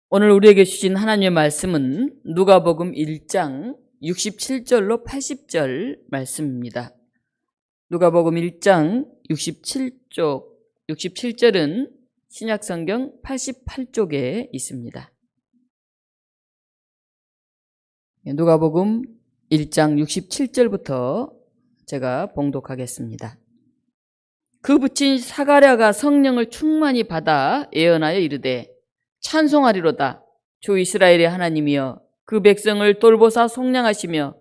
오늘 우리에게 주신 하나님의 말씀은 누가복음 1장 67절로 80절 말씀입니다. 누가복음 1장 67절은 신약성경 88쪽에 있습니다. 누가복음 1장 67절부터 제가 봉독하겠습니다. 그 부친 사가랴가 성령을 충만히 받아 예언하여 이르되 찬송하리로다. 주 이스라엘의 하나님이여 그 백성을 돌보사 속량하시며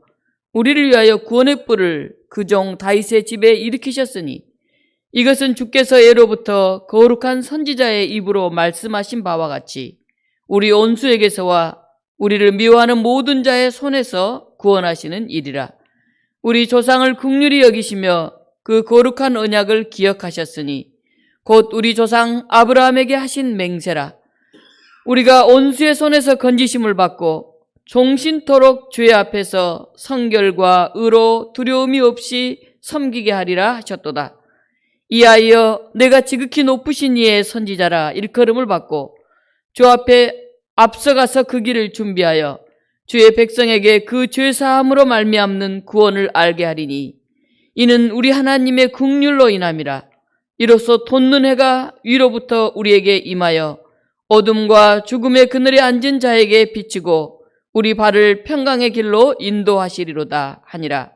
우리를 위하여 구원의 뿔을 그 종 다윗의 집에 일으키셨으니 이것은 주께서 예로부터 거룩한 선지자의 입으로 말씀하신 바와 같이 우리 온수에게서와 우리를 미워하는 모든 자의 손에서 구원하시는 일이라. 우리 조상을 긍휼히 여기시며 그 거룩한 언약을 기억하셨으니 곧 우리 조상 아브라함에게 하신 맹세라. 우리가 온수의 손에서 건지심을 받고 종신토록 주의 앞에서 성결과 의로 두려움이 없이 섬기게 하리라 하셨도다. 이하여 내가 지극히 높으신 이의 선지자라 일컬음을 받고 주 앞에 앞서가서 그 길을 준비하여 주의 백성에게 그 죄사함으로 말미암는 구원을 알게 하리니 이는 우리 하나님의 긍휼로 인함이라. 이로써 돋는 해가 위로부터 우리에게 임하여 어둠과 죽음의 그늘에 앉은 자에게 비치고 우리 발을 평강의 길로 인도하시리로다 하니라.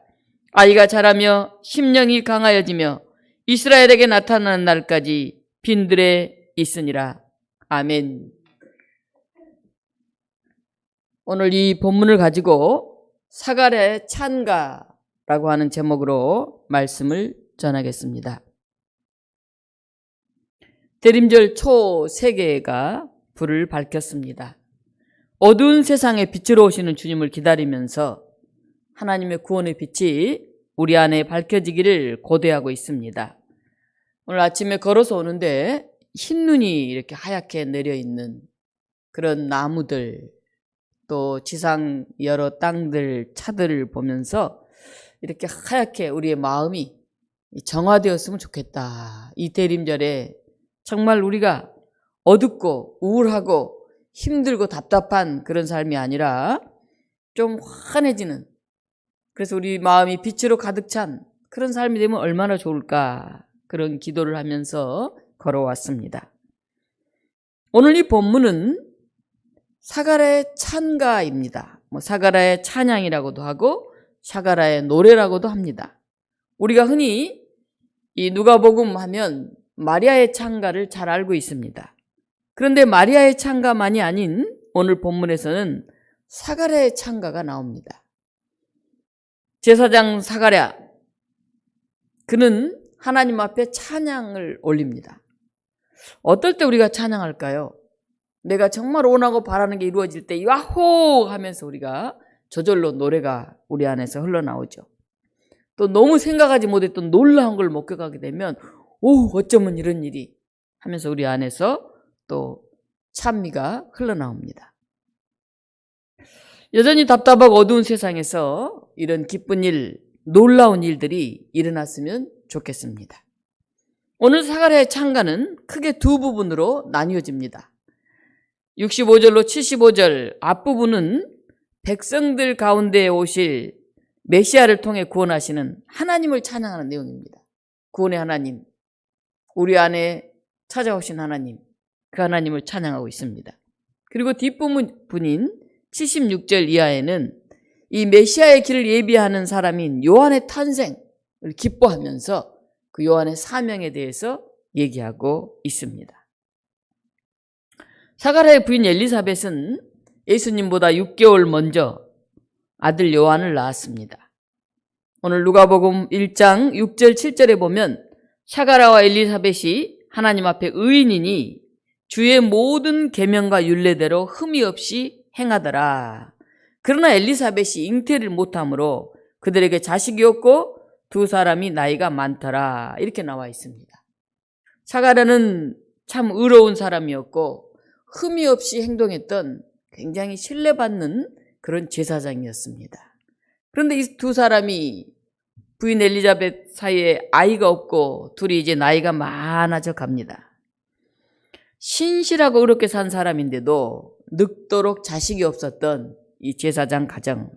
아이가 자라며 심령이 강하여지며 이스라엘에게 나타나는 날까지 빈들에 있으니라. 아멘. 오늘 이 본문을 가지고 사가랴의 찬가라고 하는 제목으로 말씀을 전하겠습니다. 대림절 초 3개가 불을 밝혔습니다. 어두운 세상에 빛으로 오시는 주님을 기다리면서 하나님의 구원의 빛이 우리 안에 밝혀지기를 고대하고 있습니다. 오늘 아침에 걸어서 오는데 흰눈이 이렇게 하얗게 내려있는 그런 나무들, 또 지상 여러 땅들, 차들을 보면서 이렇게 하얗게 우리의 마음이 정화되었으면 좋겠다. 이 대림절에 정말 우리가 어둡고 우울하고 힘들고 답답한 그런 삶이 아니라 좀 환해지는, 그래서 우리 마음이 빛으로 가득 찬 그런 삶이 되면 얼마나 좋을까, 그런 기도를 하면서 걸어왔습니다. 오늘 이 본문은 사가랴의 찬가입니다. 사가랴의 찬양이라고도 하고 사가랴의 노래라고도 합니다. 우리가 흔히 이 누가복음 하면 마리아의 찬가를 잘 알고 있습니다. 그런데 마리아의 찬가만이 아닌 오늘 본문에서는 사가랴의 찬가가 나옵니다. 제사장 사가랴, 그는 하나님 앞에 찬양을 올립니다. 어떨 때 우리가 찬양할까요? 내가 정말 원하고 바라는 게 이루어질 때 야호 하면서 우리가 저절로 노래가 우리 안에서 흘러나오죠. 또 너무 생각하지 못했던 놀라운 걸 목격하게 되면 오, 어쩌면 이런 일이 하면서 우리 안에서 또 찬미가 흘러나옵니다. 여전히 답답하고 어두운 세상에서 이런 기쁜 일, 놀라운 일들이 일어났으면 좋겠습니다. 오늘 사가랴의 찬가는 크게 두 부분으로 나뉘어집니다. 65절로 75절 앞부분은 백성들 가운데에 오실 메시아를 통해 구원하시는 하나님을 찬양하는 내용입니다. 구원의 하나님, 우리 안에 찾아오신 하나님, 그 하나님을 찬양하고 있습니다. 그리고 뒷부분인 76절 이하에는 이 메시아의 길을 예비하는 사람인 요한의 탄생을 기뻐하면서 그 요한의 사명에 대해서 얘기하고 있습니다. 사가랴의 부인 엘리사벳은 예수님보다 6개월 먼저 아들 요한을 낳았습니다. 오늘 누가복음 1장 6절 7절에 보면 사가랴와 엘리사벳이 하나님 앞에 의인이니 주의 모든 계명과 율례대로 흠이 없이 행하더라. 그러나 엘리사벳이 잉태를 못하므로 그들에게 자식이 없고 두 사람이 나이가 많더라. 이렇게 나와 있습니다. 사가랴는 참 의로운 사람이었고 흠이 없이 행동했던 굉장히 신뢰받는 그런 제사장이었습니다. 그런데 이 두 사람이 부인 엘리자벳 사이에 아이가 없고 둘이 이제 나이가 많아져 갑니다. 신실하고 의롭게 산 사람인데도 늙도록 자식이 없었던 이 제사장 가정.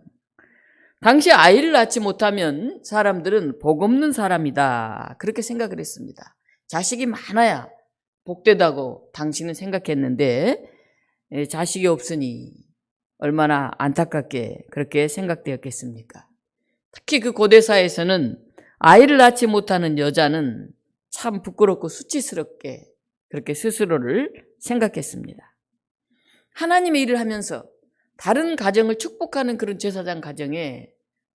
당시 아이를 낳지 못하면 사람들은 복 없는 사람이다, 그렇게 생각을 했습니다. 자식이 많아야 복되다고 당신은 생각했는데 자식이 없으니 얼마나 안타깝게 그렇게 생각되었겠습니까? 특히 그 고대사에서는 아이를 낳지 못하는 여자는 참 부끄럽고 수치스럽게 그렇게 스스로를 생각했습니다. 하나님의 일을 하면서 다른 가정을 축복하는 그런 제사장 가정에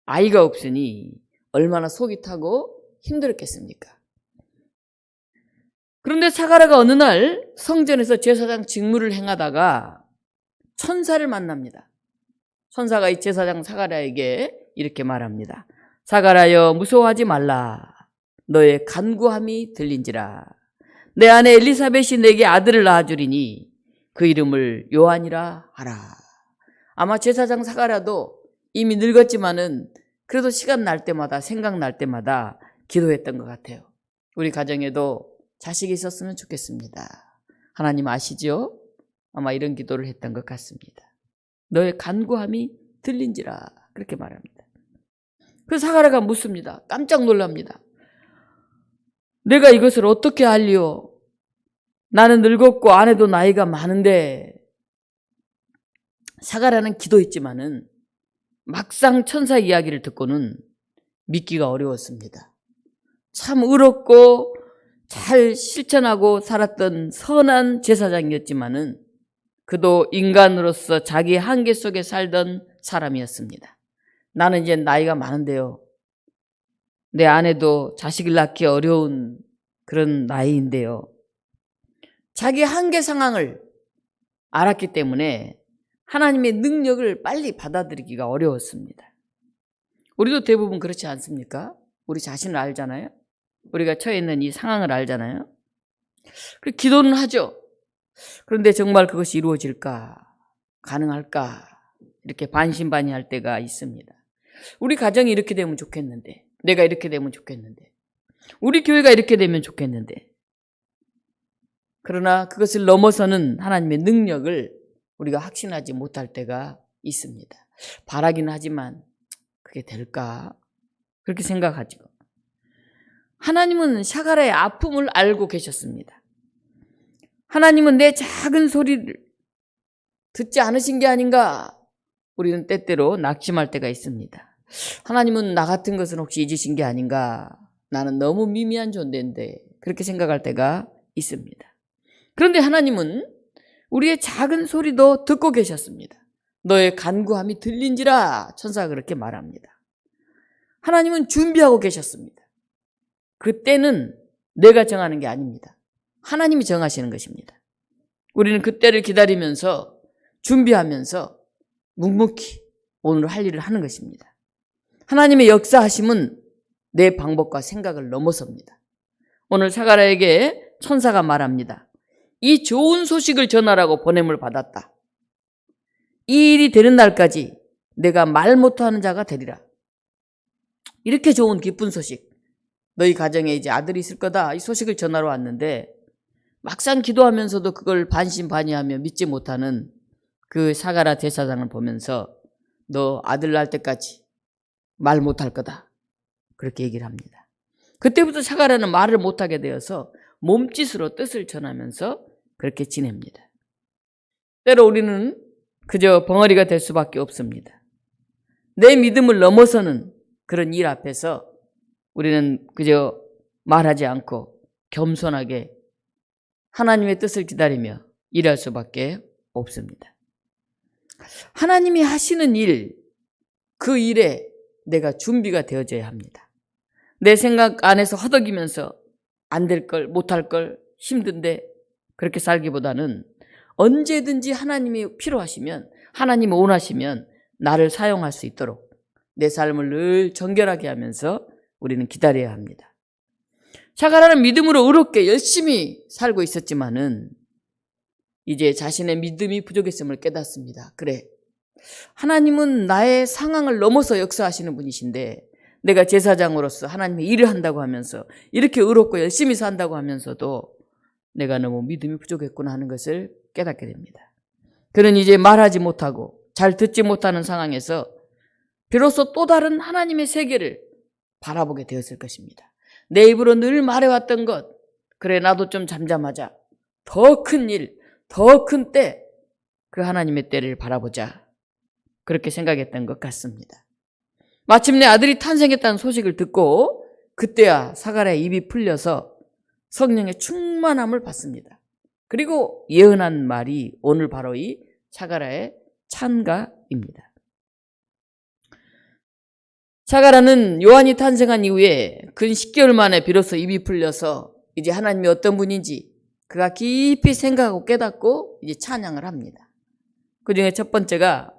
아이가 없으니 얼마나 속이 타고 힘들었겠습니까? 그런데 사가랴가 어느 날 성전에서 제사장 직무를 행하다가 천사를 만납니다. 천사가 이 제사장 사가랴에게 이렇게 말합니다. 사가랴여, 무서워하지 말라. 너의 간구함이 들린지라. 내 아내 엘리사벳이 내게 아들을 낳아주리니 그 이름을 요한이라 하라. 아마 제사장 사가랴도 이미 늙었지만은 그래도 시간 날 때마다, 생각날 때마다 기도했던 것 같아요. 우리 가정에도 자식이 있었으면 좋겠습니다. 하나님 아시죠? 아마 이런 기도를 했던 것 같습니다. 너의 간구함이 들린지라, 그렇게 말합니다. 그 사가랴가 묻습니다. 깜짝 놀랍니다. 내가 이것을 어떻게 알리오? 나는 늙었고 아내도 나이가 많은데. 사가랴는 기도했지만은 막상 천사 이야기를 듣고는 믿기가 어려웠습니다. 참 의롭고 잘 실천하고 살았던 선한 제사장이었지만은 그도 인간으로서 자기 한계 속에 살던 사람이었습니다. 나는 이제 나이가 많은데요. 내 아내도 자식을 낳기 어려운 그런 나이인데요. 자기 한계 상황을 알았기 때문에 하나님의 능력을 빨리 받아들이기가 어려웠습니다. 우리도 대부분 그렇지 않습니까? 우리 자신을 알잖아요. 우리가 처해 있는 이 상황을 알잖아요. 그리고 기도는 하죠. 그런데 정말 그것이 이루어질까? 가능할까? 이렇게 반신반의할 때가 있습니다. 우리 가정이 이렇게 되면 좋겠는데, 내가 이렇게 되면 좋겠는데, 우리 교회가 이렇게 되면 좋겠는데, 그러나 그것을 넘어서는 하나님의 능력을 우리가 확신하지 못할 때가 있습니다. 바라긴 하지만 그게 될까? 그렇게 생각하죠. 하나님은 사가랴의 아픔을 알고 계셨습니다. 하나님은 내 작은 소리를 듣지 않으신 게 아닌가? 우리는 때때로 낙심할 때가 있습니다. 하나님은 나 같은 것은 혹시 잊으신 게 아닌가? 나는 너무 미미한 존재인데, 그렇게 생각할 때가 있습니다. 그런데 하나님은 우리의 작은 소리도 듣고 계셨습니다. 너의 간구함이 들린지라, 천사가 그렇게 말합니다. 하나님은 준비하고 계셨습니다. 그때는 내가 정하는 게 아닙니다. 하나님이 정하시는 것입니다. 우리는 그때를 기다리면서 준비하면서 묵묵히 오늘 할 일을 하는 것입니다. 하나님의 역사하심은 내 방법과 생각을 넘어섭니다. 오늘 사가랴에게 천사가 말합니다. 이 좋은 소식을 전하라고 보냄을 받았다. 이 일이 되는 날까지 내가 말 못하는 자가 되리라. 이렇게 좋은 기쁜 소식, 너희 가정에 이제 아들이 있을 거다, 이 소식을 전하러 왔는데 막상 기도하면서도 그걸 반신반의하며 믿지 못하는 그 사가랴 제사장을 보면서 너 아들 낳을 때까지 말 못할 거다, 그렇게 얘기를 합니다. 그때부터 사가랴는 말을 못하게 되어서 몸짓으로 뜻을 전하면서 그렇게 지냅니다. 때로 우리는 그저 벙어리가 될 수밖에 없습니다. 내 믿음을 넘어서는 그런 일 앞에서 우리는 그저 말하지 않고 겸손하게 하나님의 뜻을 기다리며 일할 수밖에 없습니다. 하나님이 하시는 일, 그 일에 내가 준비가 되어져야 합니다. 내 생각 안에서 허덕이면서 안 될 걸, 못할 걸, 힘든데 그렇게 살기보다는 언제든지 하나님이 필요하시면, 하나님이 원하시면 나를 사용할 수 있도록 내 삶을 늘 정결하게 하면서 우리는 기다려야 합니다. 사가랴는 믿음으로 의롭게 열심히 살고 있었지만은 이제 자신의 믿음이 부족했음을 깨닫습니다. 그래, 하나님은 나의 상황을 넘어서 역사하시는 분이신데 내가 제사장으로서 하나님의 일을 한다고 하면서 이렇게 의롭고 열심히 산다고 하면서도 내가 너무 믿음이 부족했구나 하는 것을 깨닫게 됩니다. 그는 이제 말하지 못하고 잘 듣지 못하는 상황에서 비로소 또 다른 하나님의 세계를 바라보게 되었을 것입니다. 내 입으로 늘 말해왔던 것, 그래 나도 좀 잠잠하자. 더 큰 일, 더 큰 때, 그 하나님의 때를 바라보자. 그렇게 생각했던 것 같습니다. 마침내 아들이 탄생했다는 소식을 듣고 그때야 사가랴의 입이 풀려서 성령의 충만함을 받습니다. 그리고 예언한 말이 오늘 바로 이 사가랴의 찬가입니다. 사가랴는 요한이 탄생한 이후에 근 10개월 만에 비로소 입이 풀려서 이제 하나님이 어떤 분인지 그가 깊이 생각하고 깨닫고 이제 찬양을 합니다. 그 중에 첫 번째가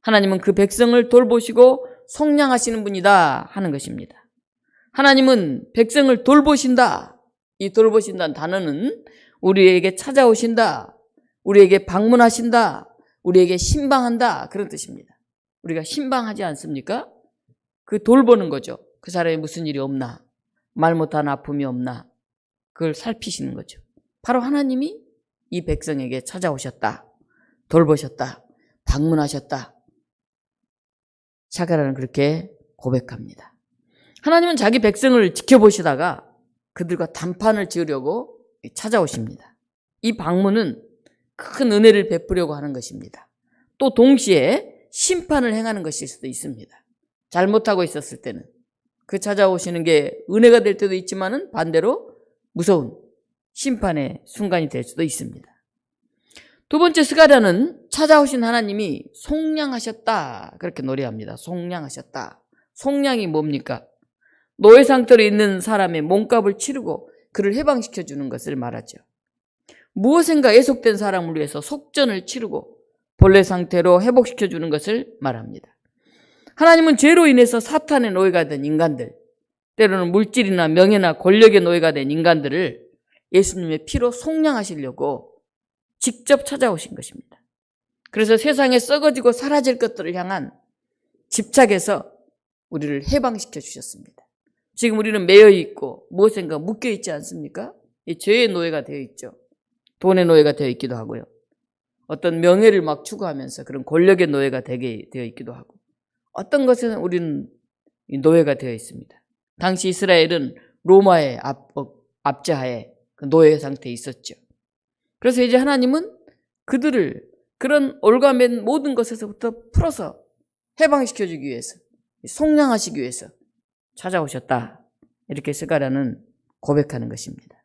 하나님은 그 백성을 돌보시고 속량하시는 분이다 하는 것입니다. 하나님은 백성을 돌보신다. 이 돌보신다는 단어는 우리에게 찾아오신다, 우리에게 방문하신다, 우리에게 신방한다 그런 뜻입니다. 우리가 신방하지 않습니까? 그 돌보는 거죠. 그 사람이 무슨 일이 없나, 말 못하는 아픔이 없나, 그걸 살피시는 거죠. 바로 하나님이 이 백성에게 찾아오셨다, 돌보셨다, 방문하셨다. 사가랴는 그렇게 고백합니다. 하나님은 자기 백성을 지켜보시다가 그들과 단판을 지으려고 찾아오십니다. 이 방문은 큰 은혜를 베푸려고 하는 것입니다. 또 동시에 심판을 행하는 것일 수도 있습니다. 잘못하고 있었을 때는 그 찾아오시는 게 은혜가 될 때도 있지만은 반대로 무서운 심판의 순간이 될 수도 있습니다. 두 번째, 스가랴는 찾아오신 하나님이 속량하셨다 그렇게 노래합니다. 속량하셨다. 속량이 뭡니까? 노예 상태로 있는 사람의 몸값을 치르고 그를 해방시켜 주는 것을 말하죠. 무엇인가 애속된 사람을 위해서 속전을 치르고 본래 상태로 회복시켜 주는 것을 말합니다. 하나님은 죄로 인해서 사탄의 노예가 된 인간들, 때로는 물질이나 명예나 권력의 노예가 된 인간들을 예수님의 피로 속량하시려고 직접 찾아오신 것입니다. 그래서 세상에 썩어지고 사라질 것들을 향한 집착에서 우리를 해방시켜 주셨습니다. 지금 우리는 매여 있고 무엇인가 묶여 있지 않습니까? 이 죄의 노예가 되어 있죠. 돈의 노예가 되어 있기도 하고요. 어떤 명예를 막 추구하면서 그런 권력의 노예가 되게 되어 있기도 하고, 어떤 것에는 우리는 노예가 되어 있습니다. 당시 이스라엘은 로마의 압제하에 노예 상태에 있었죠. 그래서 이제 하나님은 그들을 그런 올가맨 모든 것에서부터 풀어서 해방시켜주기 위해서, 속량하시기 위해서 찾아오셨다. 이렇게 스가랴는 고백하는 것입니다.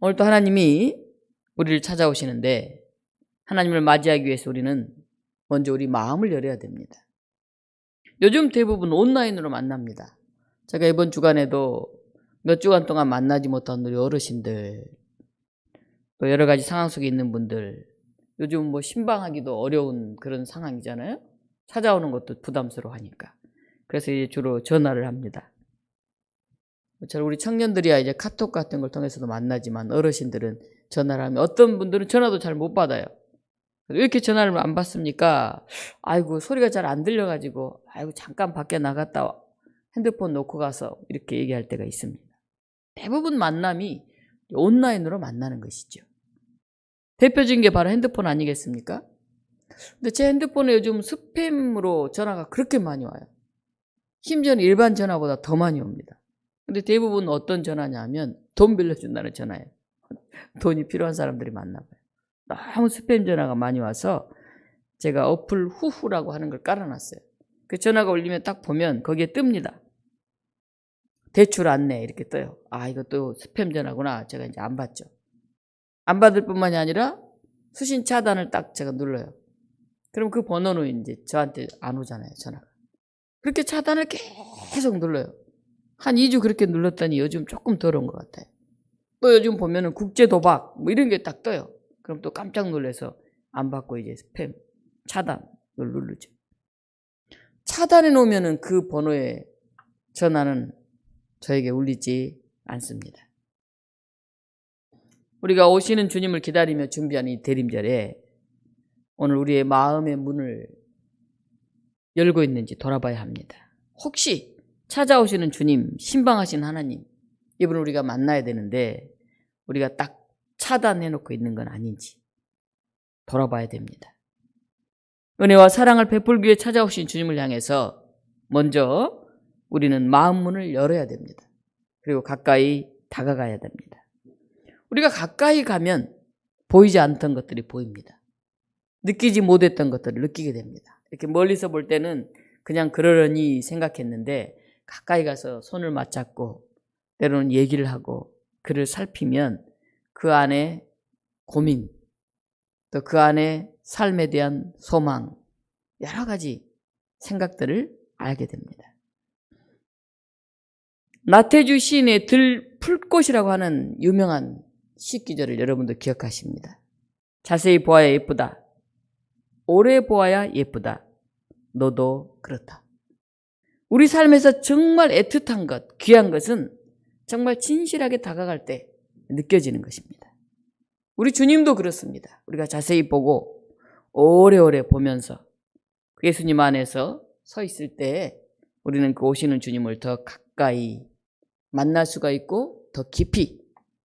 오늘 또 하나님이 우리를 찾아오시는데 하나님을 맞이하기 위해서 우리는 먼저 우리 마음을 열어야 됩니다. 요즘 대부분 온라인으로 만납니다. 제가 이번 주간에도 몇 주간 동안 만나지 못한 우리 어르신들, 또 여러 가지 상황 속에 있는 분들, 요즘 뭐 신방하기도 어려운 그런 상황이잖아요. 찾아오는 것도 부담스러워하니까. 그래서 이제 주로 전화를 합니다. 우리 청년들이야 이제 카톡 같은 걸 통해서도 만나지만 어르신들은 전화를 하면 어떤 분들은 전화도 잘 못 받아요. 왜 이렇게 전화를 안 받습니까? 아이고 소리가 잘 안 들려가지고 아이고 잠깐 밖에 나갔다 핸드폰 놓고 가서 이렇게 얘기할 때가 있습니다. 대부분 만남이 온라인으로 만나는 것이죠. 대표적인 게 바로 핸드폰 아니겠습니까? 근데 제 핸드폰에 요즘 스팸으로 전화가 그렇게 많이 와요. 심지어는 일반 전화보다 더 많이 옵니다. 근데 대부분 어떤 전화냐면 돈 빌려준다는 전화예요. 돈이 필요한 사람들이 많나 봐요. 너무 스팸 전화가 많이 와서 제가 어플 후후라고 하는 걸 깔아놨어요. 그 전화가 울리면 딱 보면 거기에 뜹니다. 대출 안내 이렇게 떠요. 아, 이것도 스팸 전화구나. 제가 이제 안 받죠. 안 받을 뿐만이 아니라 수신 차단을 딱 제가 눌러요. 그럼 그 번호는 이제 저한테 안 오잖아요, 전화가. 그렇게 차단을 계속 눌러요. 한 2주 그렇게 눌렀더니 요즘 조금 덜 온 것 같아요. 또 요즘 보면은 국제 도박 뭐 이런 게 딱 떠요. 그럼 또 깜짝 놀라서 안 받고 이제 스팸 차단을 누르죠. 차단해 놓으면은 그 번호에 전화는 저에게 울리지 않습니다. 우리가 오시는 주님을 기다리며 준비한 이 대림절에 오늘 우리의 마음의 문을 열고 있는지 돌아봐야 합니다. 혹시 찾아오시는 주님, 신방하신 하나님, 이분을 우리가 만나야 되는데 우리가 딱 차단해 놓고 있는 건 아닌지, 돌아봐야 됩니다. 은혜와 사랑을 베풀기 위해 찾아오신 주님을 향해서 먼저 우리는 마음 문을 열어야 됩니다. 그리고 가까이 다가가야 됩니다. 우리가 가까이 가면 보이지 않던 것들이 보입니다. 느끼지 못했던 것들을 느끼게 됩니다. 이렇게 멀리서 볼 때는 그냥 그러려니 생각했는데 가까이 가서 손을 맞잡고 때로는 얘기를 하고 그를 살피면 그 안에 고민, 또 그 안에 삶에 대한 소망, 여러 가지 생각들을 알게 됩니다. 나태주 시인의 들풀꽃이라고 하는 유명한 시기절을 여러분도 기억하십니다. 자세히 보아야 예쁘다. 오래 보아야 예쁘다. 너도 그렇다. 우리 삶에서 정말 애틋한 것, 귀한 것은 정말 진실하게 다가갈 때 느껴지는 것입니다. 우리 주님도 그렇습니다. 우리가 자세히 보고 오래오래 보면서 예수님 안에서 서 있을 때 우리는 그 오시는 주님을 더 가까이 만날 수가 있고 더 깊이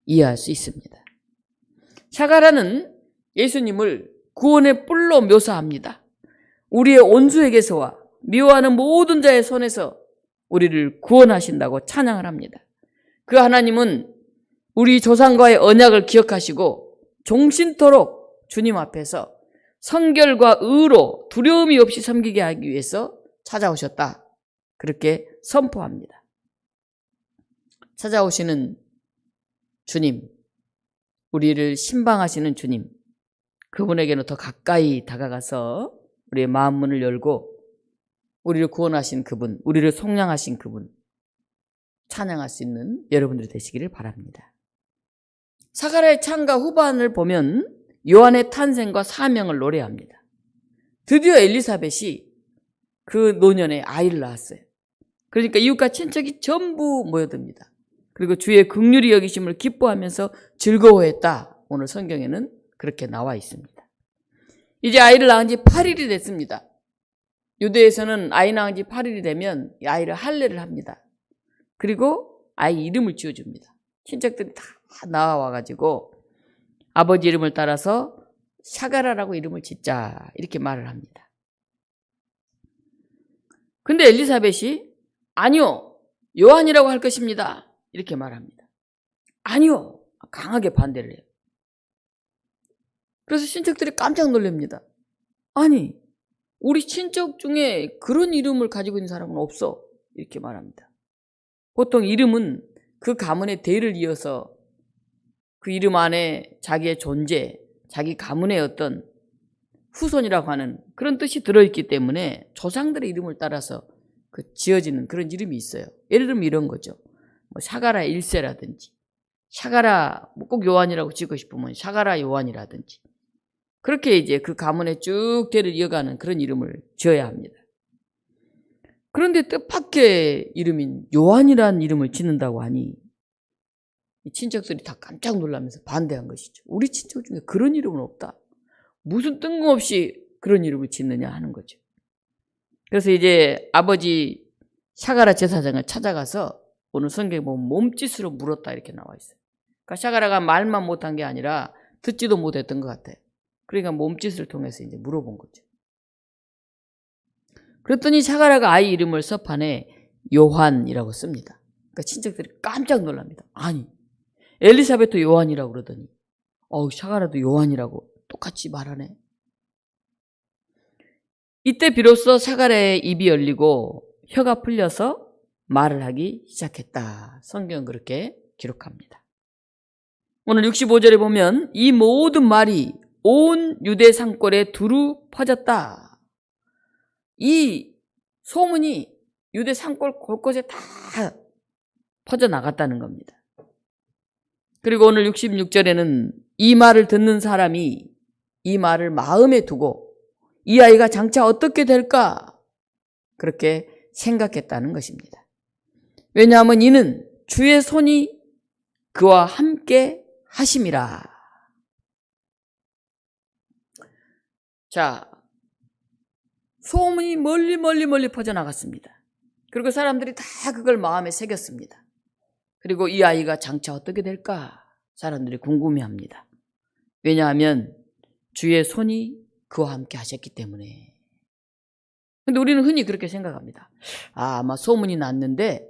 이해할 수 있습니다. 샤가라는 예수님을 구원의 뿔로 묘사합니다. 우리의 온수에게서와 미워하는 모든 자의 손에서 우리를 구원하신다고 찬양을 합니다. 그 하나님은 우리 조상과의 언약을 기억하시고 종신토록 주님 앞에서 성결과 의로 두려움이 없이 섬기게 하기 위해서 찾아오셨다. 그렇게 선포합니다. 찾아오시는 주님, 우리를 신방하시는 주님, 그분에게는 더 가까이 다가가서 우리의 마음 문을 열고 우리를 구원하신 그분, 우리를 속량하신 그분 찬양할 수 있는 여러분들이 되시기를 바랍니다. 사가랴의 창가 후반을 보면 요한의 탄생과 사명을 노래합니다. 드디어 엘리사벳이 그 노년에 아이를 낳았어요. 그러니까 이웃과 친척이 전부 모여듭니다. 그리고 주의 긍휼히 여기심을 기뻐하면서 즐거워했다. 오늘 성경에는 그렇게 나와 있습니다. 이제 아이를 낳은 지 8일이 됐습니다. 유대에서는 아이 낳은 지 8일이 되면 이 아이를 할례를 합니다. 그리고 아이 이름을 지어줍니다. 친척들이 다 나와가지고 아버지 이름을 따라서 샤가라라고 이름을 짓자 이렇게 말을 합니다. 근데 엘리사벳이 아니요, 요한이라고 할 것입니다. 이렇게 말합니다. 아니요, 강하게 반대를 해요. 그래서 친척들이 깜짝 놀랍니다. 아니, 우리 친척 중에 그런 이름을 가지고 있는 사람은 없어. 이렇게 말합니다. 보통 이름은 그 가문의 대를 이어서 그 이름 안에 자기의 존재, 자기 가문의 어떤 후손이라고 하는 그런 뜻이 들어있기 때문에 조상들의 이름을 따라서 그 지어지는 그런 이름이 있어요. 예를 들면 이런 거죠. 뭐 샤가라 1세라든지 샤가라 꼭 요한이라고 짓고 싶으면 샤가라 요한이라든지 그렇게 이제 그 가문에 쭉 대를 이어가는 그런 이름을 지어야 합니다. 그런데 뜻밖의 이름인 요한이라는 이름을 짓는다고 하니 친척들이 다 깜짝 놀라면서 반대한 것이죠. 우리 친척 중에 그런 이름은 없다. 무슨 뜬금없이 그런 이름을 짓느냐 하는 거죠. 그래서 이제 아버지 샤가라 제사장을 찾아가서 오늘 성경에 보면 몸짓으로 물었다 이렇게 나와 있어요. 그러니까 샤가라가 말만 못한 게 아니라 듣지도 못했던 것 같아요. 그러니까 몸짓을 통해서 이제 물어본 거죠. 그랬더니 샤가라가 아이 이름을 서판에 요한이라고 씁니다. 그러니까 친척들이 깜짝 놀랍니다. 아니, 엘리사벳도 요한이라고 그러더니 샤가라도 요한이라고 똑같이 말하네. 이때 비로소 샤가라의 입이 열리고 혀가 풀려서 말을 하기 시작했다. 성경은 그렇게 기록합니다. 오늘 65절에 보면 이 모든 말이 온 유대 산골에 두루 퍼졌다. 이 소문이 유대 산골 곳곳에 다 퍼져나갔다는 겁니다. 그리고 오늘 66절에는 이 말을 듣는 사람이 이 말을 마음에 두고 이 아이가 장차 어떻게 될까? 그렇게 생각했다는 것입니다. 왜냐하면 이는 주의 손이 그와 함께 하심이라. 자, 소문이 멀리 퍼져나갔습니다. 그리고 사람들이 다 그걸 마음에 새겼습니다. 그리고 이 아이가 장차 어떻게 될까? 사람들이 궁금해합니다. 왜냐하면 주의 손이 그와 함께 하셨기 때문에. 근데 우리는 흔히 그렇게 생각합니다. 아마 소문이 났는데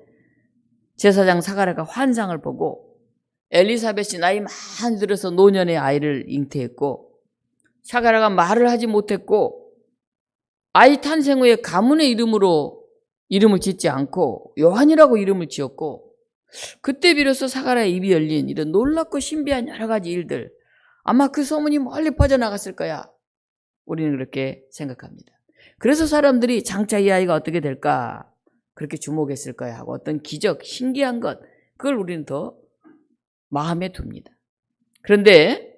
제사장 사가랴가 환상을 보고 엘리사벳이 나이 많이 들어서 노년의 아이를 잉태했고 사가랴가 말을 하지 못했고 아이 탄생 후에 가문의 이름으로 이름을 짓지 않고 요한이라고 이름을 지었고 그때 비로소 사가랴의 입이 열린 이런 놀랍고 신비한 여러 가지 일들, 아마 그 소문이 멀리 퍼져나갔을 거야. 우리는 그렇게 생각합니다. 그래서 사람들이 장차 이 아이가 어떻게 될까 그렇게 주목했을 거야 하고 어떤 기적, 신기한 것, 그걸 우리는 더 마음에 둡니다. 그런데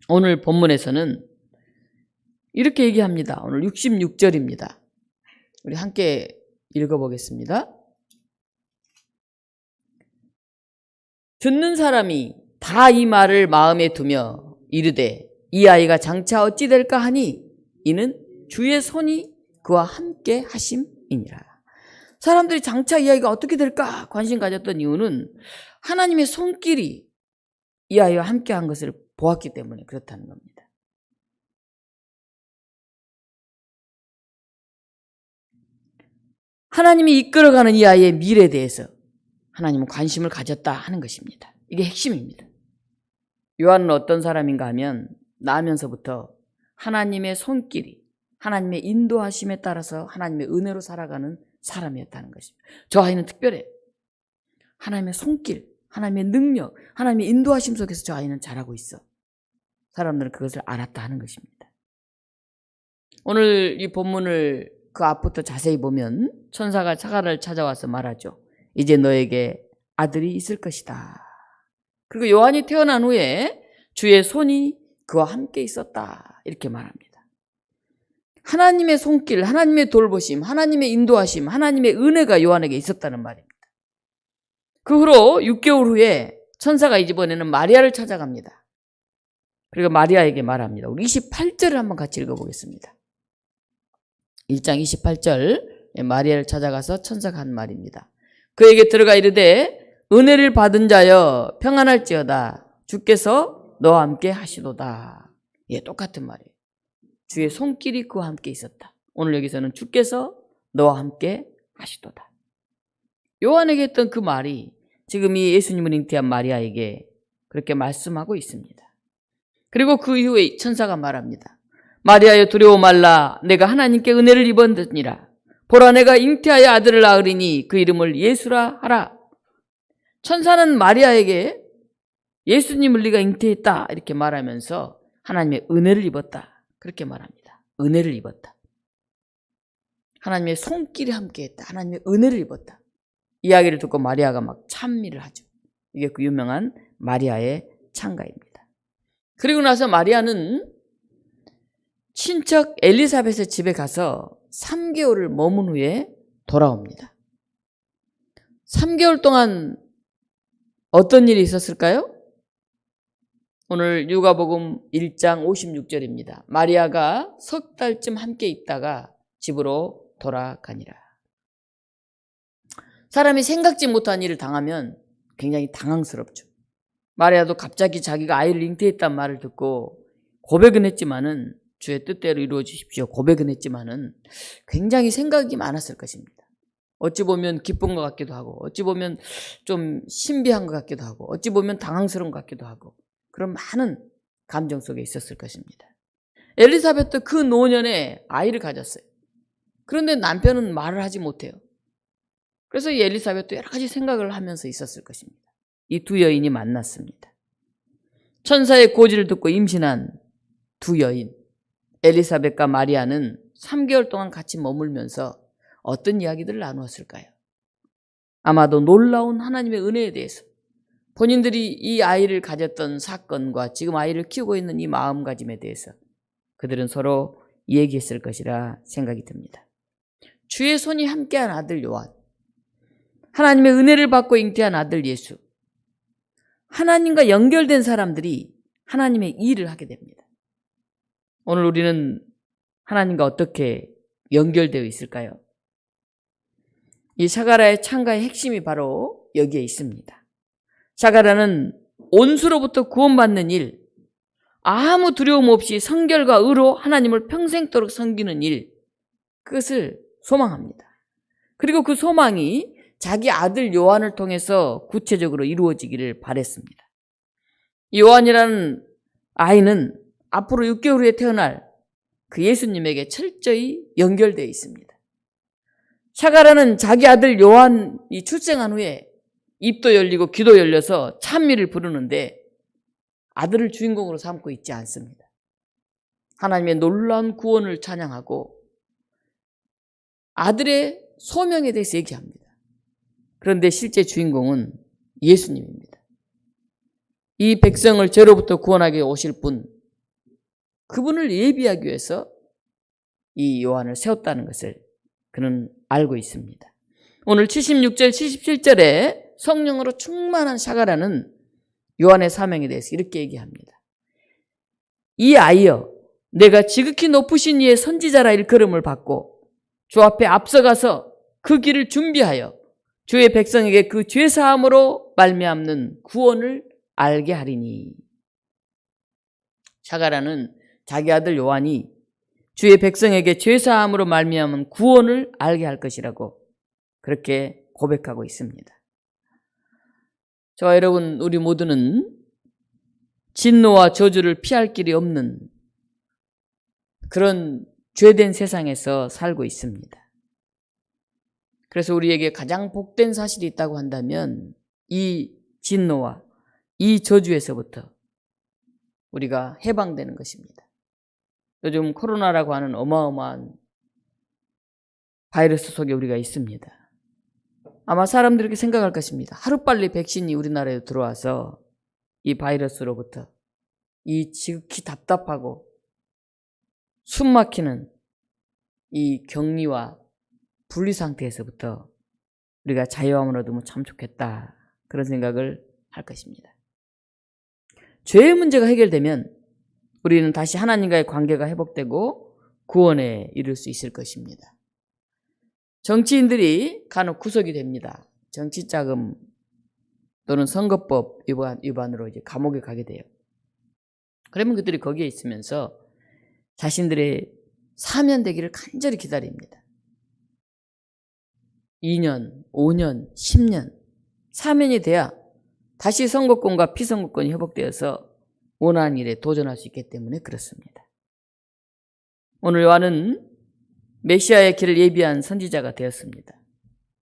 오늘 본문에서는 이렇게 얘기합니다. 오늘 66절입니다. 우리 함께 읽어보겠습니다. 듣는 사람이 다 이 말을 마음에 두며 이르되 이 아이가 장차 어찌 될까 하니 이는 주의 손이 그와 함께 하심이니라. 사람들이 장차 이 아이가 어떻게 될까 관심 가졌던 이유는 하나님의 손길이 이 아이와 함께 한 것을 보았기 때문에 그렇다는 겁니다. 하나님이 이끌어가는 이 아이의 미래에 대해서 하나님은 관심을 가졌다 하는 것입니다. 이게 핵심입니다. 요한은 어떤 사람인가 하면 나면서부터 하나님의 손길이, 하나님의 인도하심에 따라서 하나님의 은혜로 살아가는 사람이었다는 것입니다. 저 아이는 특별해. 하나님의 손길, 하나님의 능력, 하나님의 인도하심 속에서 저 아이는 자라고 있어. 사람들은 그것을 알았다 하는 것입니다. 오늘 이 본문을 그 앞부터 자세히 보면 천사가 사가랴를 찾아와서 말하죠. 이제 너에게 아들이 있을 것이다. 그리고 요한이 태어난 후에 주의 손이 그와 함께 있었다. 이렇게 말합니다. 하나님의 손길, 하나님의 돌보심, 하나님의 인도하심, 하나님의 은혜가 요한에게 있었다는 말입니다. 그 후로 6개월 후에 천사가 이번에는 마리아를 찾아갑니다. 그리고 마리아에게 말합니다. 우리 28절을 한번 같이 읽어보겠습니다. 1장 28절 마리아를 찾아가서 천사가 한 말입니다. 그에게 들어가 이르되 은혜를 받은 자여 평안할지어다 주께서 너와 함께 하시도다. 예, 똑같은 말이에요. 주의 손길이 그와 함께 있었다. 오늘 여기서는 주께서 너와 함께 하시도다. 요한에게 했던 그 말이 지금 이 예수님을 잉태한 마리아에게 그렇게 말씀하고 있습니다. 그리고 그 이후에 천사가 말합니다. 마리아여 두려워 말라. 내가 하나님께 은혜를 입었느니라. 보라 내가 잉태하여 아들을 낳으리니 그 이름을 예수라 하라. 천사는 마리아에게 예수님을 네가 잉태했다 이렇게 말하면서 하나님의 은혜를 입었다 그렇게 말합니다. 은혜를 입었다. 하나님의 손길이 함께했다. 하나님의 은혜를 입었다. 이야기를 듣고 마리아가 막 찬미를 하죠. 이게 그 유명한 마리아의 찬가입니다. 그리고 나서 마리아는 친척 엘리사벳의 집에 가서 3개월을 머문 후에 돌아옵니다. 3개월 동안 어떤 일이 있었을까요? 오늘 누가복음 1장 56절입니다. 마리아가 석 달쯤 함께 있다가 집으로 돌아가니라. 사람이 생각지 못한 일을 당하면 굉장히 당황스럽죠. 마리아도 갑자기 자기가 아이를 잉태했단 말을 듣고 고백은 했지만은 주의 뜻대로 이루어 주십시오. 고백은 했지만은 굉장히 생각이 많았을 것입니다. 어찌 보면 기쁜 것 같기도 하고 어찌 보면 좀 신비한 것 같기도 하고 어찌 보면 당황스러운 것 같기도 하고 그런 많은 감정 속에 있었을 것입니다. 엘리사벳도 그 노년에 아이를 가졌어요. 그런데 남편은 말을 하지 못해요. 그래서 이 엘리사벳도 여러 가지 생각을 하면서 있었을 것입니다. 이 두 여인이 만났습니다. 천사의 고지를 듣고 임신한 두 여인 엘리사벳과 마리아는 3개월 동안 같이 머물면서 어떤 이야기들을 나누었을까요? 아마도 놀라운 하나님의 은혜에 대해서 본인들이 이 아이를 가졌던 사건과 지금 아이를 키우고 있는 이 마음가짐에 대해서 그들은 서로 얘기했을 것이라 생각이 듭니다. 주의 손이 함께한 아들 요한, 하나님의 은혜를 받고 잉태한 아들 예수, 하나님과 연결된 사람들이 하나님의 일을 하게 됩니다. 오늘 우리는 하나님과 어떻게 연결되어 있을까요? 이 사가랴의 찬가의 핵심이 바로 여기에 있습니다. 사가랴는 온수로부터 구원받는 일, 아무 두려움 없이 성결과 의로 하나님을 평생도록 섬기는 일, 그것을 소망합니다. 그리고 그 소망이 자기 아들 요한을 통해서 구체적으로 이루어지기를 바랬습니다. 요한이라는 아이는 앞으로 6개월 후에 태어날 그 예수님에게 철저히 연결되어 있습니다. 샤가라는 자기 아들 요한이 출생한 후에 입도 열리고 귀도 열려서 찬미를 부르는데 아들을 주인공으로 삼고 있지 않습니다. 하나님의 놀라운 구원을 찬양하고 아들의 소명에 대해서 얘기합니다. 그런데 실제 주인공은 예수님입니다. 이 백성을 죄로부터 구원하게 오실 분, 그분을 예비하기 위해서 이 요한을 세웠다는 것을 그는 알고 있습니다. 오늘 76절, 77절에 성령으로 충만한 샤가라는 요한의 사명에 대해서 이렇게 얘기합니다. 이 아이여, 내가 지극히 높으신 이의 선지자라 일컬음을 받고 주 앞에 앞서가서 그 길을 준비하여 주의 백성에게 그 죄사함으로 말미암는 구원을 알게 하리니. 샤가라는 자기 아들 요한이 주의 백성에게 죄사함으로 말미암은 구원을 알게 할 것이라고 그렇게 고백하고 있습니다. 저와 여러분, 우리 모두는 진노와 저주를 피할 길이 없는 그런 죄된 세상에서 살고 있습니다. 그래서 우리에게 가장 복된 사실이 있다고 한다면 이 진노와 이 저주에서부터 우리가 해방되는 것입니다. 요즘 코로나라고 하는 어마어마한 바이러스 속에 우리가 있습니다. 아마 사람들이 이렇게 생각할 것입니다. 하루빨리 백신이 우리나라에 들어와서 이 바이러스로부터 이 지극히 답답하고 숨막히는 이 격리와 분리 상태에서부터 우리가 자유함을 얻으면 참 좋겠다, 그런 생각을 할 것입니다. 죄의 문제가 해결되면 우리는 다시 하나님과의 관계가 회복되고 구원에 이를 수 있을 것입니다. 정치인들이 간혹 구속이 됩니다. 정치자금 또는 선거법 위반으로 이제 감옥에 가게 돼요. 그러면 그들이 거기에 있으면서 자신들의 사면되기를 간절히 기다립니다. 2년, 5년, 10년 사면이 돼야 다시 선거권과 피선거권이 회복되어서 원하는 일에 도전할 수 있기 때문에 그렇습니다. 오늘 요한은 메시아의 길을 예비한 선지자가 되었습니다.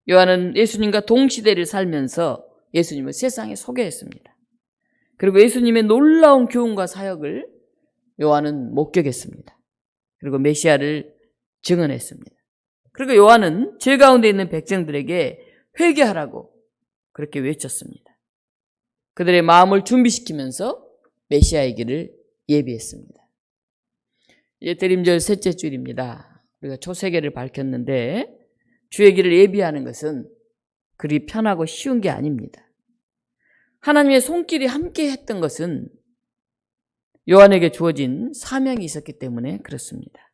요한은 예수님과 동시대를 살면서 예수님을 세상에 소개했습니다. 그리고 예수님의 놀라운 교훈과 사역을 요한은 목격했습니다. 그리고 메시아를 증언했습니다. 그리고 요한은 죄 가운데 있는 백성들에게 회개하라고 그렇게 외쳤습니다. 그들의 마음을 준비시키면서 메시아의 길을 예비했습니다. 이제 대림절 셋째 주일입니다. 우리가 초세계를 밝혔는데 주의 길을 예비하는 것은 그리 편하고 쉬운 게 아닙니다. 하나님의 손길이 함께 했던 것은 요한에게 주어진 사명이 있었기 때문에 그렇습니다.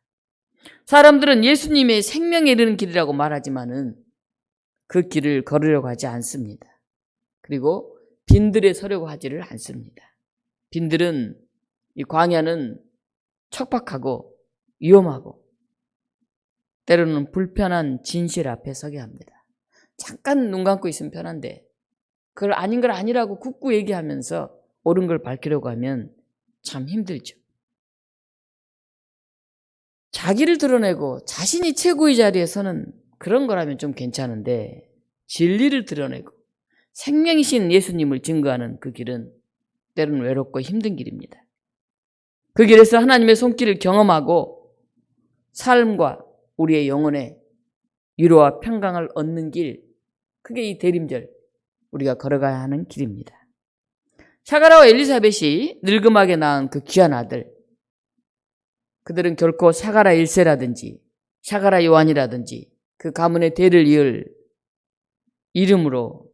사람들은 예수님의 생명에 이르는 길이라고 말하지만은 그 길을 걸으려고 하지 않습니다. 그리고 빈들에 서려고 하지를 않습니다. 빈들은, 이 광야는 척박하고 위험하고 때로는 불편한 진실 앞에 서게 합니다. 잠깐 눈 감고 있으면 편한데 그걸 아닌 걸 아니라고 굳고 얘기하면서 옳은 걸 밝히려고 하면 참 힘들죠. 자기를 드러내고 자신이 최고의 자리에 서는 그런 거라면 좀 괜찮은데 진리를 드러내고 생명이신 예수님을 증거하는 그 길은 때로는 외롭고 힘든 길입니다. 그 길에서 하나님의 손길을 경험하고 삶과 우리의 영혼에 위로와 평강을 얻는 길, 그게 이 대림절 우리가 걸어가야 하는 길입니다. 샤가라와 엘리사벳이 늙음하게 낳은 그 귀한 아들, 그들은 결코 샤가라 1세라든지 샤가라 요한이라든지 그 가문의 대를 이을 이름으로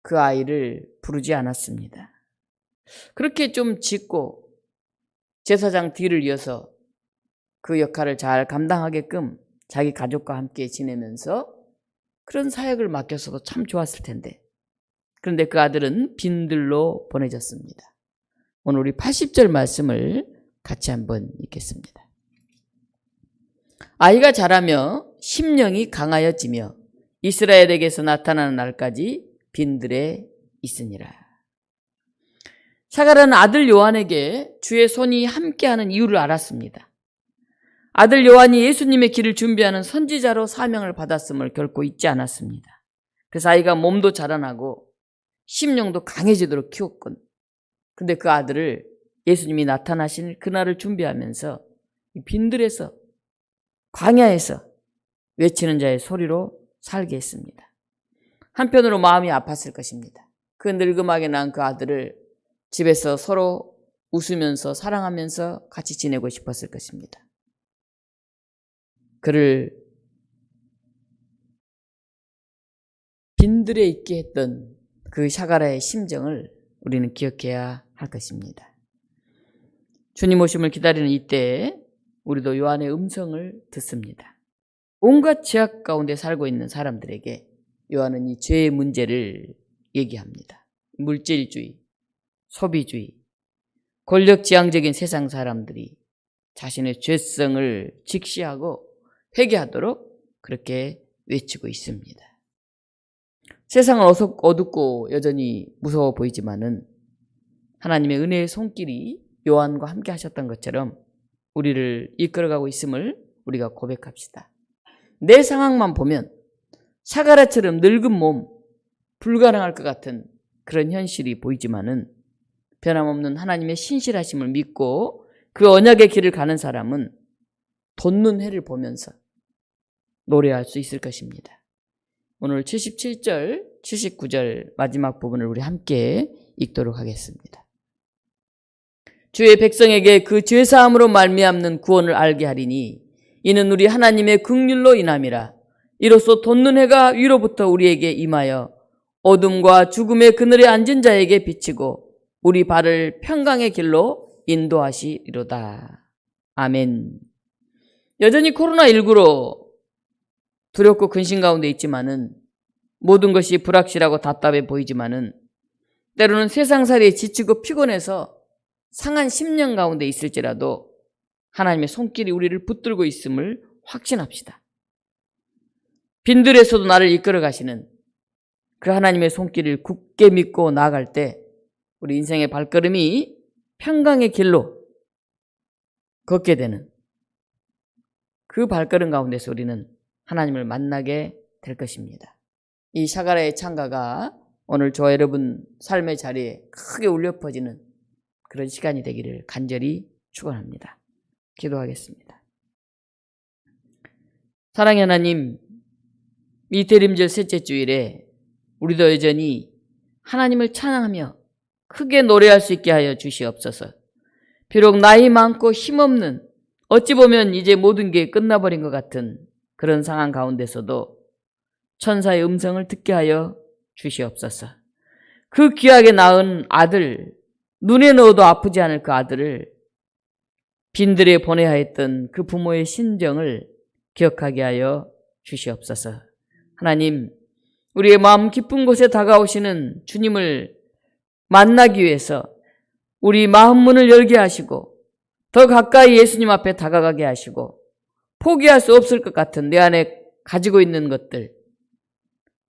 그 아이를 부르지 않았습니다. 그렇게 좀 짓고 제사장 뒤를 이어서 그 역할을 잘 감당하게끔 자기 가족과 함께 지내면서 그런 사역을 맡겼어도 참 좋았을 텐데, 그런데 그 아들은 빈들로 보내졌습니다. 오늘 우리 80절 말씀을 같이 한번 읽겠습니다. 아이가 자라며 심령이 강하여지며 이스라엘에게서 나타나는 날까지 빈들에 있으니라. 사가랴는 아들 요한에게 주의 손이 함께하는 이유를 알았습니다. 아들 요한이 예수님의 길을 준비하는 선지자로 사명을 받았음을 결코 잊지 않았습니다. 그래서 아이가 몸도 자라나고 심령도 강해지도록 키웠군. 근데 그 아들을 예수님이 나타나신 그날을 준비하면서 빈들에서 광야에서 외치는 자의 소리로 살게 했습니다. 한편으로 마음이 아팠을 것입니다. 그 늙음하게 난 그 아들을 집에서 서로 웃으면서 사랑하면서 같이 지내고 싶었을 것입니다. 그를 빈들에 있게 했던 그 사가랴의 심정을 우리는 기억해야 할 것입니다. 주님 오심을 기다리는 이때에 우리도 요한의 음성을 듣습니다. 온갖 죄악 가운데 살고 있는 사람들에게 요한은 이 죄의 문제를 얘기합니다. 물질주의, 소비주의, 권력지향적인 세상 사람들이 자신의 죄성을 직시하고 회개하도록 그렇게 외치고 있습니다. 세상은 어둡고 여전히 무서워 보이지만은 하나님의 은혜의 손길이 요한과 함께 하셨던 것처럼 우리를 이끌어가고 있음을 우리가 고백합시다. 내 상황만 보면 사가랴처럼 늙은 몸, 불가능할 것 같은 그런 현실이 보이지만은 변함없는 하나님의 신실하심을 믿고 그 언약의 길을 가는 사람은 돋는 해를 보면서 노래할 수 있을 것입니다. 오늘 77절, 79절 마지막 부분을 우리 함께 읽도록 하겠습니다. 주의 백성에게 그 죄사함으로 말미암는 구원을 알게 하리니 이는 우리 하나님의 긍휼로 인함이라. 이로써 돋는 해가 위로부터 우리에게 임하여 어둠과 죽음의 그늘에 앉은 자에게 비치고 우리 발을 평강의 길로 인도하시리로다. 아멘. 여전히 코로나19로 두렵고 근심 가운데 있지만은 모든 것이 불확실하고 답답해 보이지만은 때로는 세상살이에 지치고 피곤해서 상한 심령 가운데 있을지라도 하나님의 손길이 우리를 붙들고 있음을 확신합시다. 빈들에서도 나를 이끌어 가시는 그 하나님의 손길을 굳게 믿고 나아갈 때 우리 인생의 발걸음이 평강의 길로 걷게 되는 그 발걸음 가운데서 우리는 하나님을 만나게 될 것입니다. 이 사가랴의 창가가 오늘 저와 여러분 삶의 자리에 크게 울려 퍼지는 그런 시간이 되기를 간절히 축원합니다. 기도하겠습니다. 사랑의 하나님, 이 대림절 셋째 주일에 우리도 여전히 하나님을 찬양하며 크게 노래할 수 있게 하여 주시옵소서. 비록 나이 많고 힘없는, 어찌 보면 이제 모든 게 끝나버린 것 같은 그런 상황 가운데서도 천사의 음성을 듣게 하여 주시옵소서. 그 귀하게 낳은 아들, 눈에 넣어도 아프지 않을 그 아들을 빈들에 보내야 했던 그 부모의 심정을 기억하게 하여 주시옵소서. 하나님, 우리의 마음 깊은 곳에 다가오시는 주님을 만나기 위해서 우리 마음 문을 열게 하시고 더 가까이 예수님 앞에 다가가게 하시고 포기할 수 없을 것 같은 내 안에 가지고 있는 것들,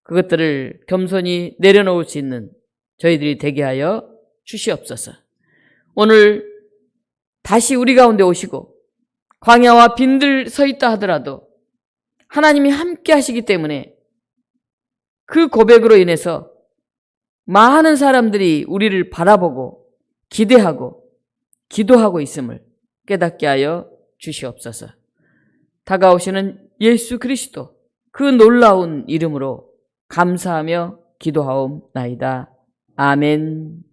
그것들을 겸손히 내려놓을 수 있는 저희들이 되게 하여 주시옵소서. 오늘 다시 우리 가운데 오시고 광야와 빈들 서 있다 하더라도 하나님이 함께 하시기 때문에 그 고백으로 인해서 많은 사람들이 우리를 바라보고 기대하고 기도하고 있음을 깨닫게 하여 주시옵소서. 다가오시는 예수 그리스도 그 놀라운 이름으로 감사하며 기도하옵나이다. 아멘.